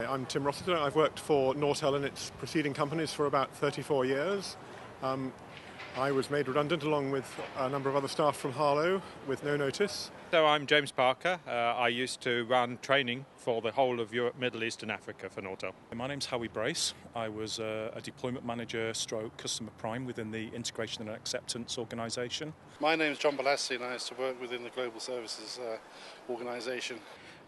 I'm Tim Rossiter. I've worked for Nortel and its preceding companies for about 34 years. I was made redundant along with a number of other staff from Harlow with no notice. So I'm James Parker. I used to run training for the whole of Europe, Middle East and Africa for Nortel. My name's Howie Brace. I was a deployment manager stroke customer prime within the integration and acceptance organisation. My name's John Balassi and I used to work within the global services organisation.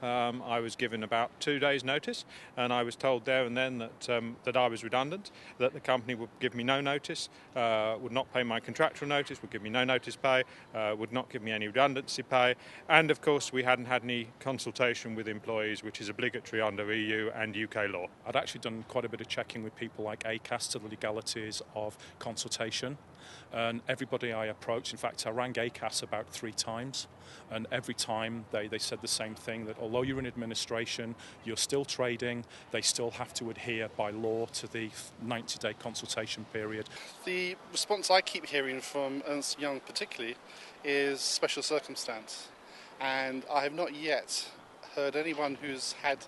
I was given about 2 days' notice, and I was told there and then that I was redundant, that the company would give me no notice, would not pay my contractual notice, would give me no notice pay, would not give me any redundancy pay, and of course we hadn't had any consultation with employees, which is obligatory under EU and UK law. I'd actually done quite a bit of checking with people like ACAS to the legalities of consultation, and everybody I approached, in fact I rang ACAS about 3 times, and every time they said the same thing, that although you're in administration, you're still trading, they still have to adhere by law to the 90-day consultation period. The response I keep hearing from Ernst Young particularly is special circumstance, and I have not yet heard anyone who's had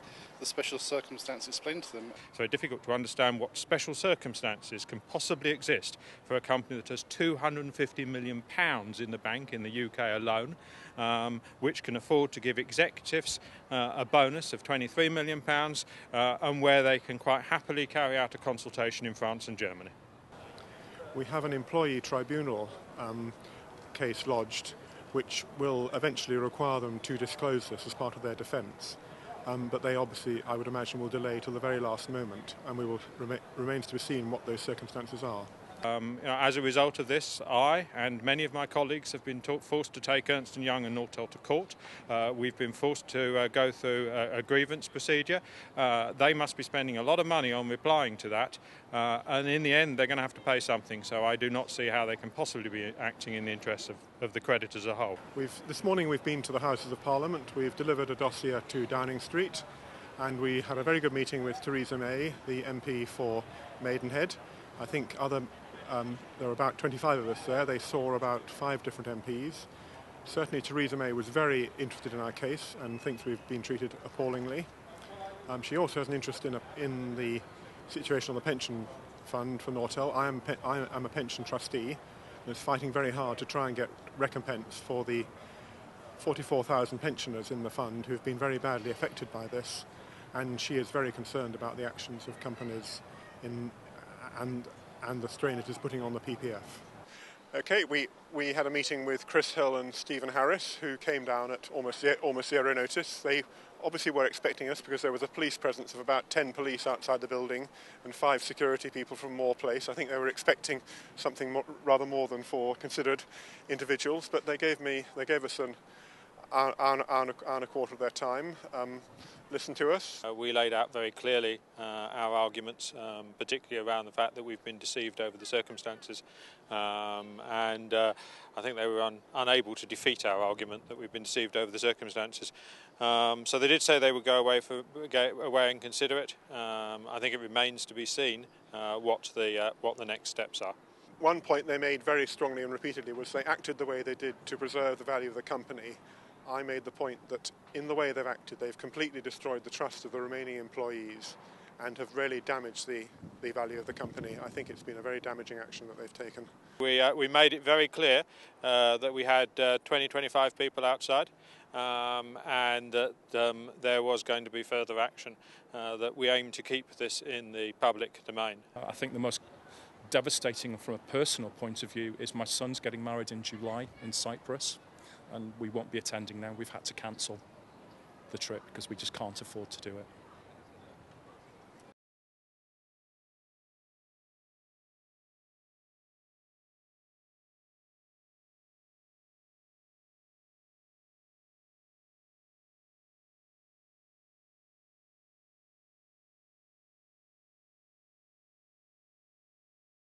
the special circumstance explained to them. It's very difficult to understand what special circumstances can possibly exist for a company that has £250 million in the bank in the UK alone, which can afford to give executives a bonus of £23 million and where they can quite happily carry out a consultation in France and Germany. We have an employee tribunal case lodged which will eventually require them to disclose this as part of their defence. But they obviously, I would imagine, will delay till the very last moment, and remains to be seen what those circumstances are. As a result of this, I and many of my colleagues have been forced to take Ernst Young and Nortel to court. We've been forced to go through a grievance procedure. They must be spending a lot of money on replying to that, and in the end they're going to have to pay something, so I do not see how they can possibly be acting in the interests of the creditors as a whole. This morning we've been to the Houses of Parliament. We've delivered a dossier to Downing Street, and we had a very good meeting with Theresa May, the MP for Maidenhead. I think there were about 25 of us there. They saw about 5 different MPs. Certainly Theresa May was very interested in our case and thinks we've been treated appallingly. She also has an interest in the situation on the pension fund for Nortel. I am a pension trustee and is fighting very hard to try and get recompense for the 44,000 pensioners in the fund who've been very badly affected by this, and she is very concerned about the actions of companies and the strain it is putting on the PPF. Okay, we had a meeting with Chris Hill and Stephen Harris, who came down at almost zero notice. They obviously were expecting us because there was a police presence of about 10 police outside the building and 5 security people from Moore Place. I think they were expecting something rather more than 4 considered individuals, but they gave us an hour and a quarter of their time. Listen to us. We laid out very clearly our arguments, particularly around the fact that we've been deceived over the circumstances, and I think they were unable to defeat our argument that we've been deceived over the circumstances. So they did say they would go away and consider it. I think it remains to be seen what the next steps are. One point they made very strongly and repeatedly was they acted the way they did to preserve the value of the company. I made the point that in the way they've acted, they've completely destroyed the trust of the remaining employees and have really damaged the value of the company. I think it's been a very damaging action that they've taken. We made it very clear that we had 20-25 people outside, and that there was going to be further action, that we aim to keep this in the public domain. I think the most devastating from a personal point of view is my son's getting married in July in Cyprus, and we won't be attending now. We've had to cancel the trip because we just can't afford to do it.